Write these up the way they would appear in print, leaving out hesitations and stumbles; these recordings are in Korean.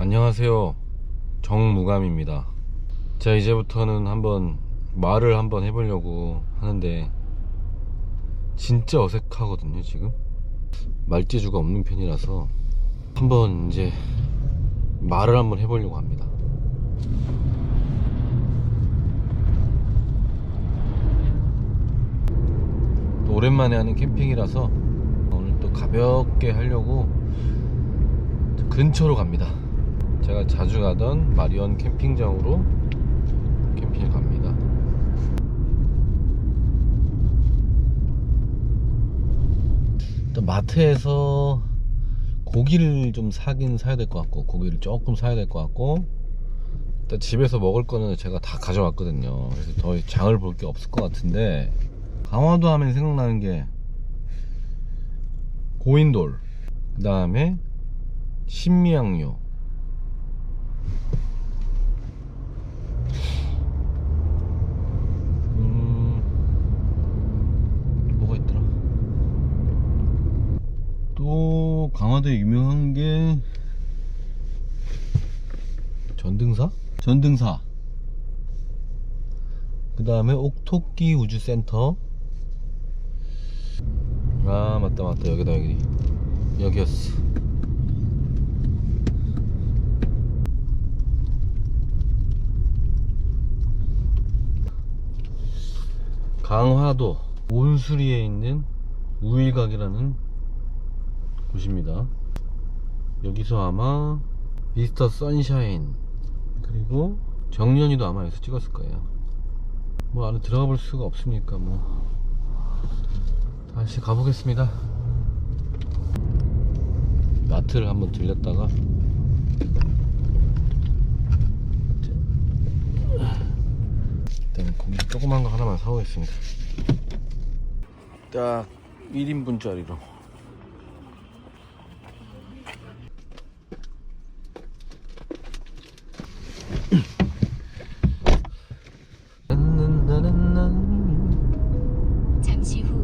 안녕하세요, 정무감입니다. 자, 이제부터는 말을 한번 해보려고 하는데 진짜 어색하거든요. 지금 말재주가 없는 편이라서 이제 말을 한번 해보려고 합니다. 또 오랜만에 하는 캠핑이라서 오늘 또 가볍게 하려고 근처로 갑니다. 제가 자주 가던 마리언 캠핑장으로 캠핑을 갑니다. 일단 마트에서 고기를 좀 사야 될 것 같고, 고기를 조금 사야 될 것 같고, 일단 집에서 먹을 거는 제가 다 가져왔거든요. 그래서 더 장을 볼 게 없을 것 같은데, 강화도 하면 생각나는 게 고인돌, 그 다음에 신미양요, 뭐가 있더라. 또 강화도에 유명한 게 전등사, 그 다음에 옥토끼 우주센터. 아, 맞다, 여기였어. 강화도 온수리에 있는 우일각이라는 곳입니다. 여기서 아마 미스터 선샤인, 그리고 정연이도 아마 여기서 찍었을 거예요. 뭐 안에 들어가 볼 수가 없으니까 뭐 다시 가보겠습니다. 마트를 한번 들렸다가 일단 고기 조그만 거 하나만 사오겠습니다. 딱 1인분짜리로. 잠시 후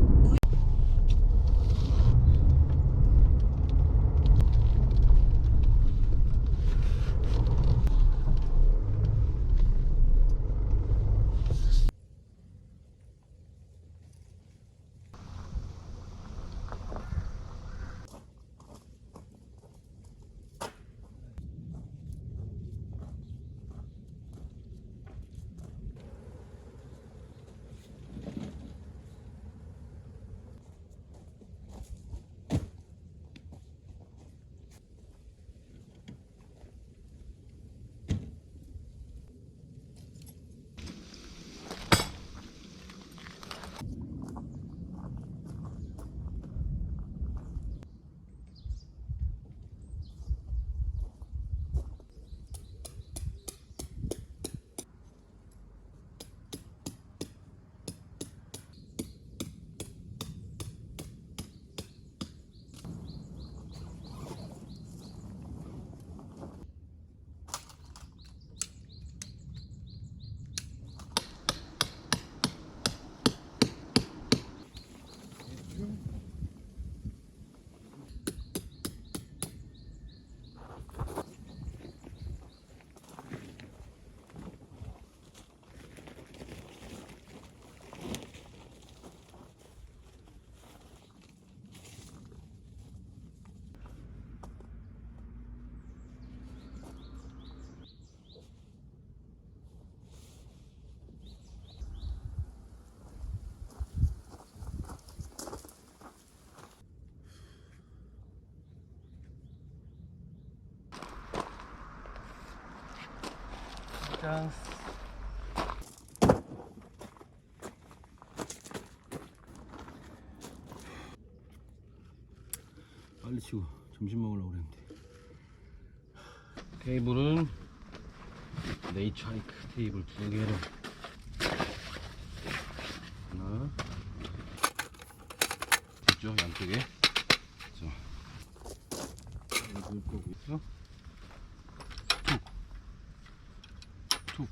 짠. 빨리 치고 점심 먹으려고 그랬는데. 테이블은 네이처하이크 테이블 2개를 하나 있죠, 양쪽에. 자, 이거 물 거고 있어. 툭.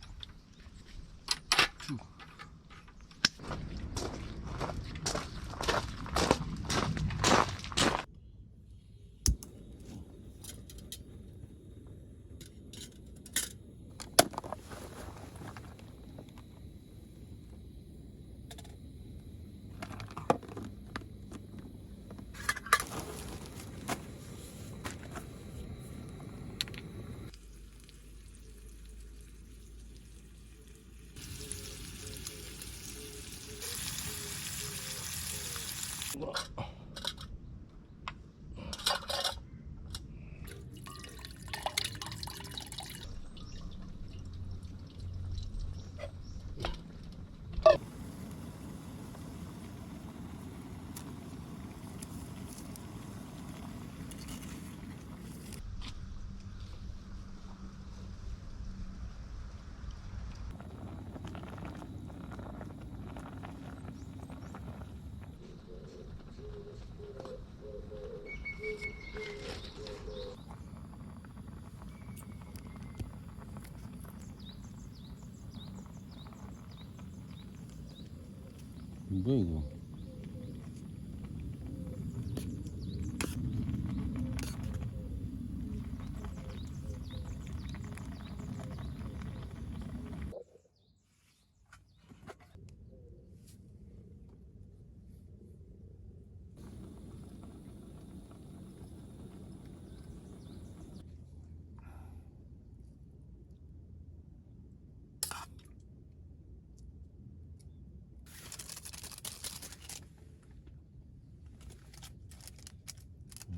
뭐야 이거?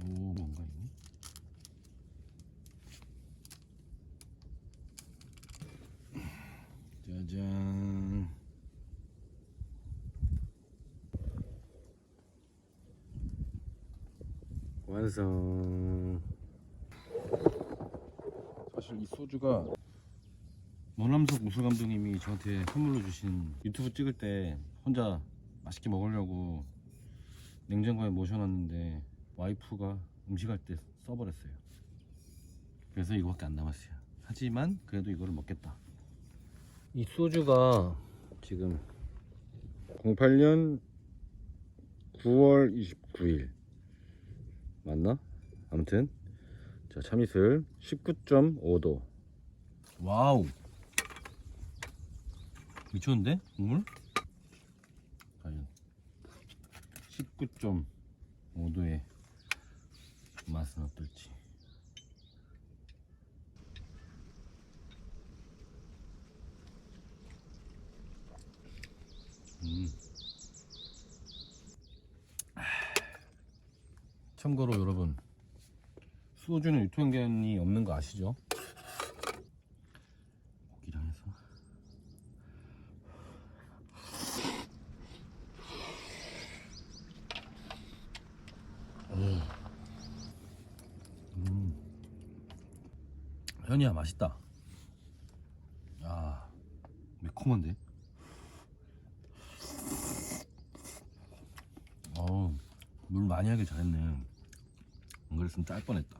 오, 뭔가 있네. 짜잔. 완성. 사실 이 소주가 노남석 무술 감독님이 저한테 선물로 주신, 유튜브 찍을 때 혼자 맛있게 먹으려고 냉장고에 모셔놨는데 와이프가 음식할 때 써버렸어요. 그래서 이거밖에 안 남았어요. 하지만 그래도 이거를 먹겠다. 이 소주가 지금 08년 9월 29일 맞나? 아무튼 자, 참이슬 19.5도. 와우, 미쳤는데? 국물? 과연 19.5도의 맛은 어떨지. 참고로 여러분, 소주는 유통기한이 없는 거 아시죠? 고기랑 해서 현이야, 맛있다. 야, 매콤한데? 물 많이 하길 잘했네. 안 그랬으면 짤 뻔했다.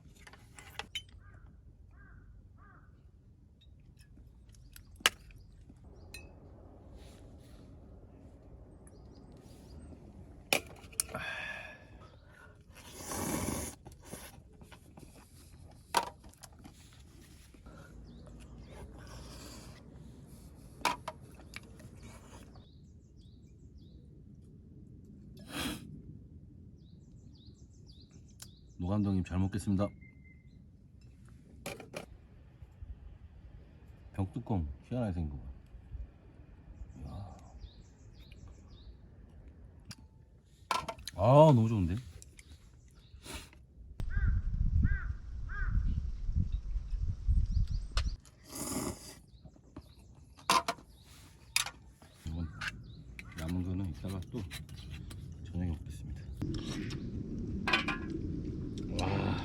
노 감독님 잘 먹겠습니다. 병뚜껑 희한하게 생긴 거. 아, 너무 좋은데? 이건 남은 거는 이따가 또 저녁에 먹겠습니다. 와.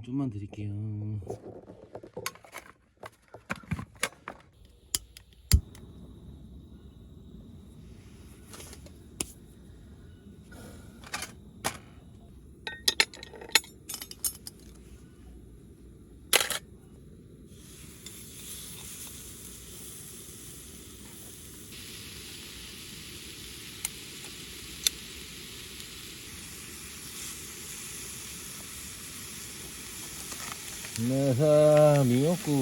좀만 드릴게요. 나사 미역국.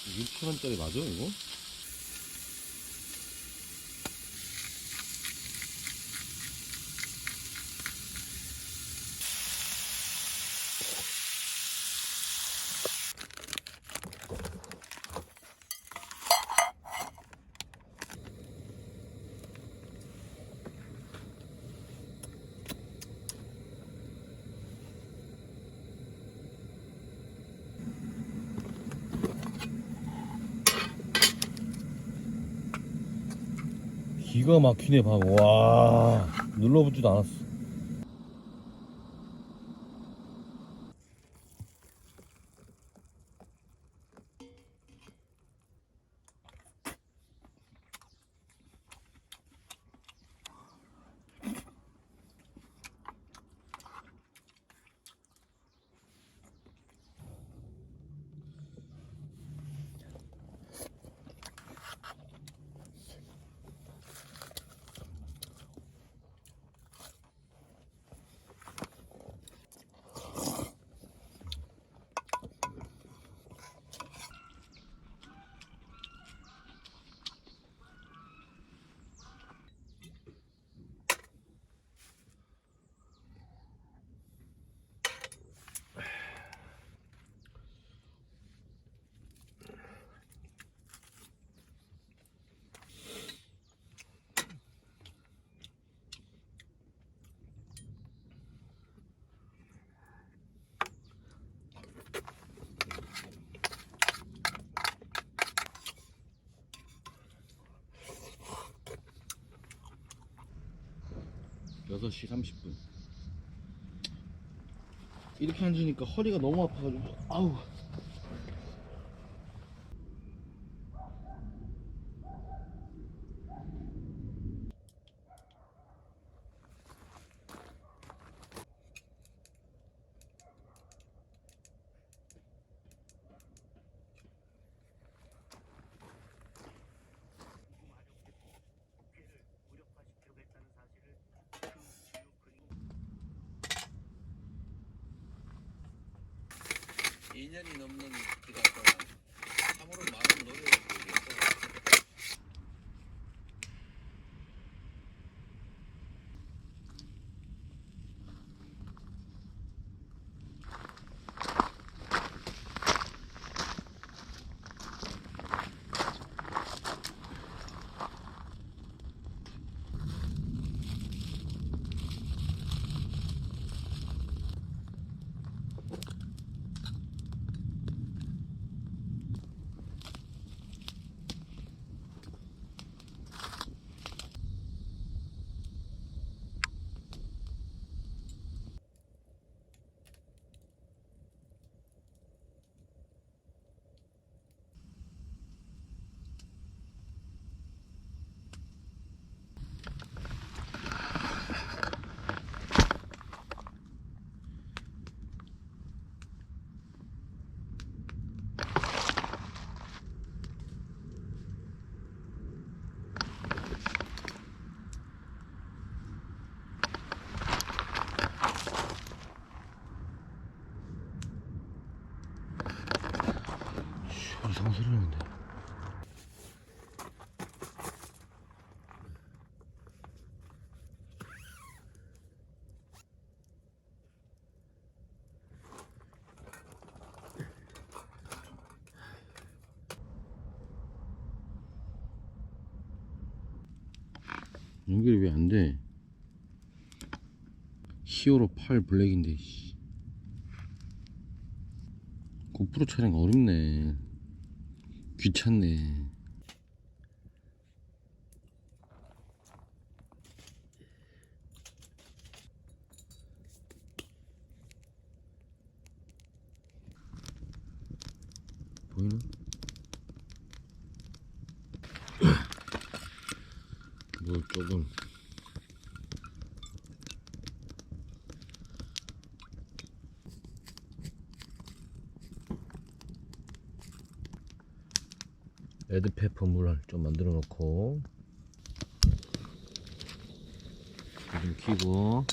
이 6,000원짜리 맞아 이거? 기가 막히네. 봐. 와, 눌러붙지도 않았어. 여섯 시 30분. 이렇게 앉으니까 허리가 너무 아파가지고 아우. 이 년이 넘는 기다가 참으로 많은 노력을 보이겠어. 이상한 소리 나는데. 연결이 왜 안 돼? 히어로 8 블랙인데. 고프로 촬영 어렵네. 귀찮네. 보이나? 물 조금. 레드페퍼 물 좀 만들어 놓고 좀 키고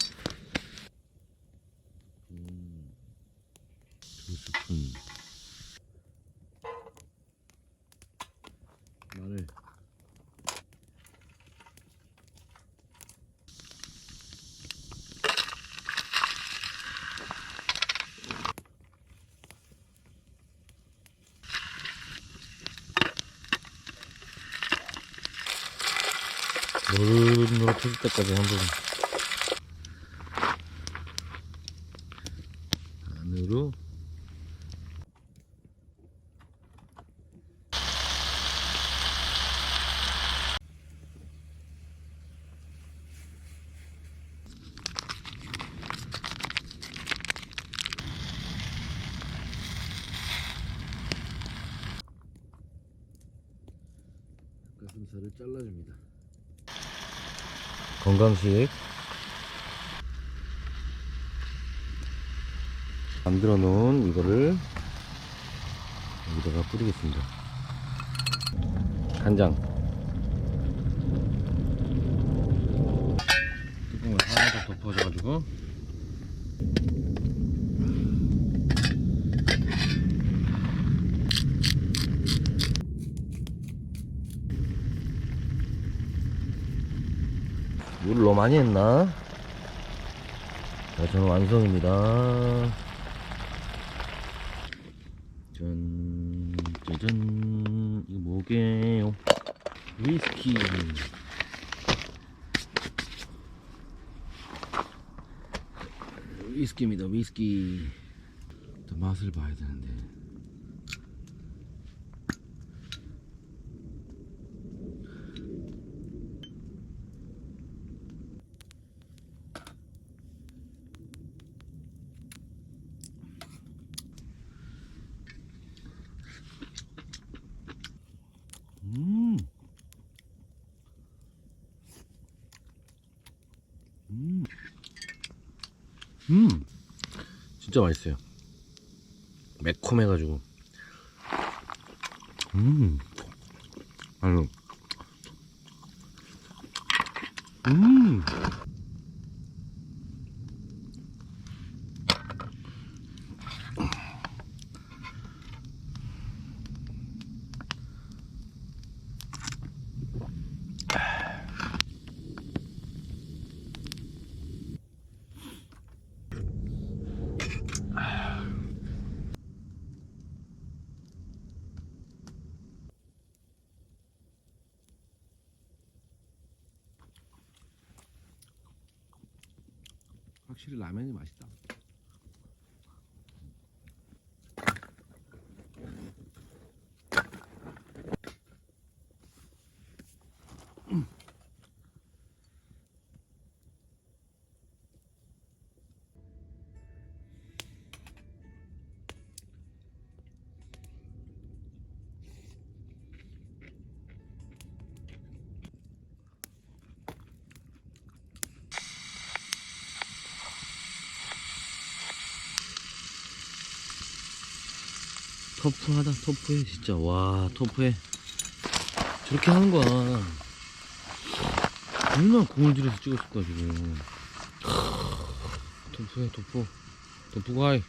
2스푼 마늘 노릇노릇해질 때까지 한번 안으로 가슴살을 잘라줍니다. 건강식 만들어 놓은 이거를 여기다가 뿌리겠습니다. 간장 뚜껑을 하나 더 덮어줘가지고 물을 너무 많이 했나? 자, 저는 완성입니다. 짠, 짜잔. 이거 뭐게요? 위스키. 위스키입니다, 위스키. 또 맛을 봐야 되는데. 진짜 맛있어요. 매콤해가지고. 아유. 확실히 라면이 맛있다. 터프하다. 터프해 진짜. 와, 터프해. 저렇게 하는 거야. 얼마나 공을 들여서 찍었을까 지금. 터프해. 터프. 터프가 하이.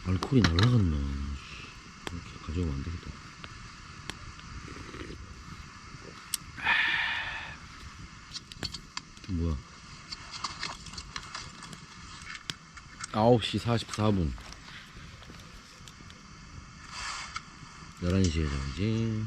알코올이 날라갔나. 이렇게 가져오면 안 되겠다. 뭐야. 9시 44분 11시에 자야지.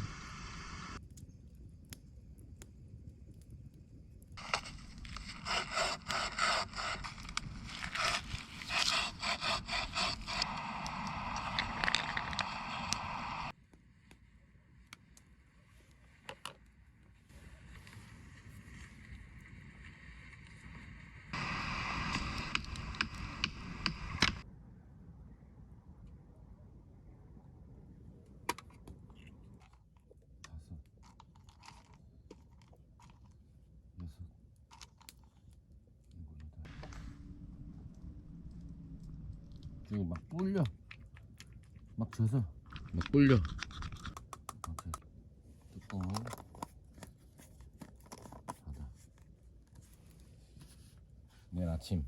쭉 막 불려. 막 젖어. 막 불려. 오케이. 뚜껑 닫아. 내일 아침.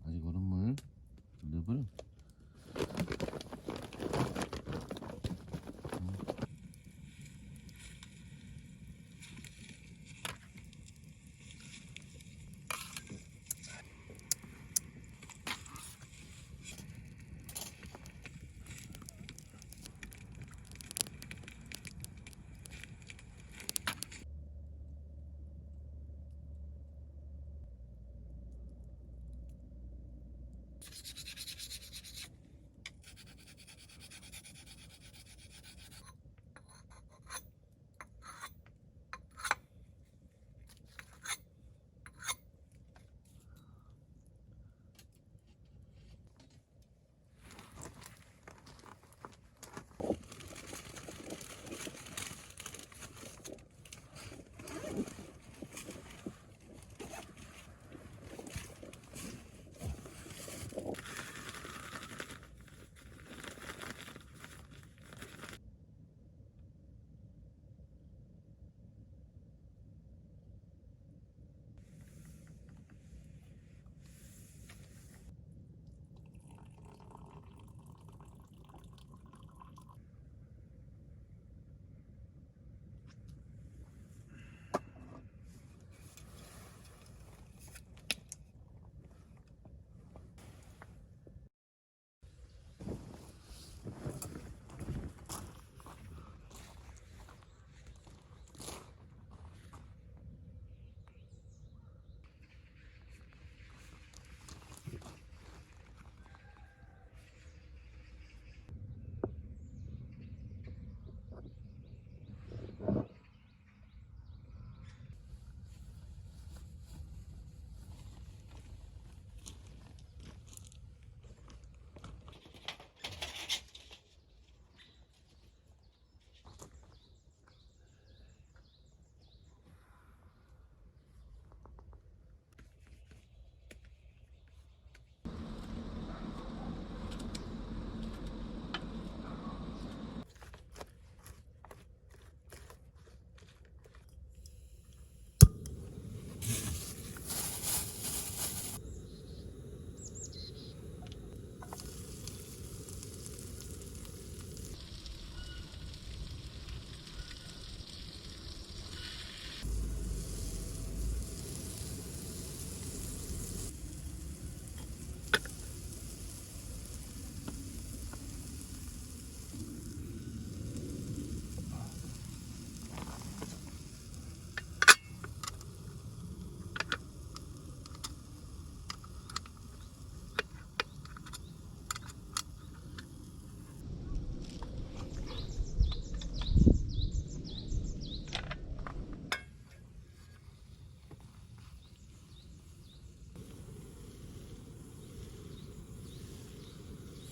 아직 얼음물 늪을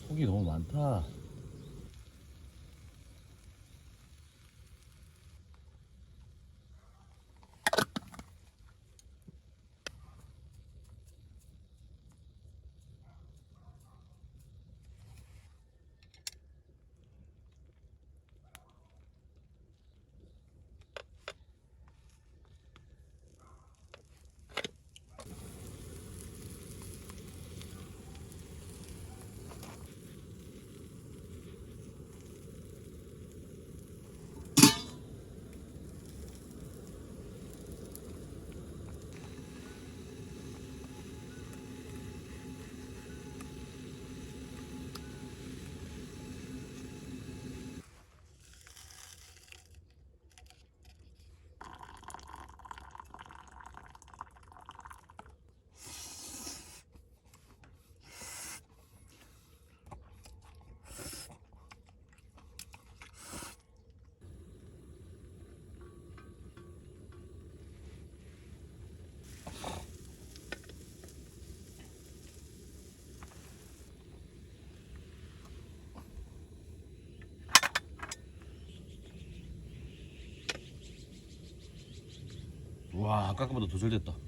속이 너무 많다. 와, 아까보다 더 잘 됐다.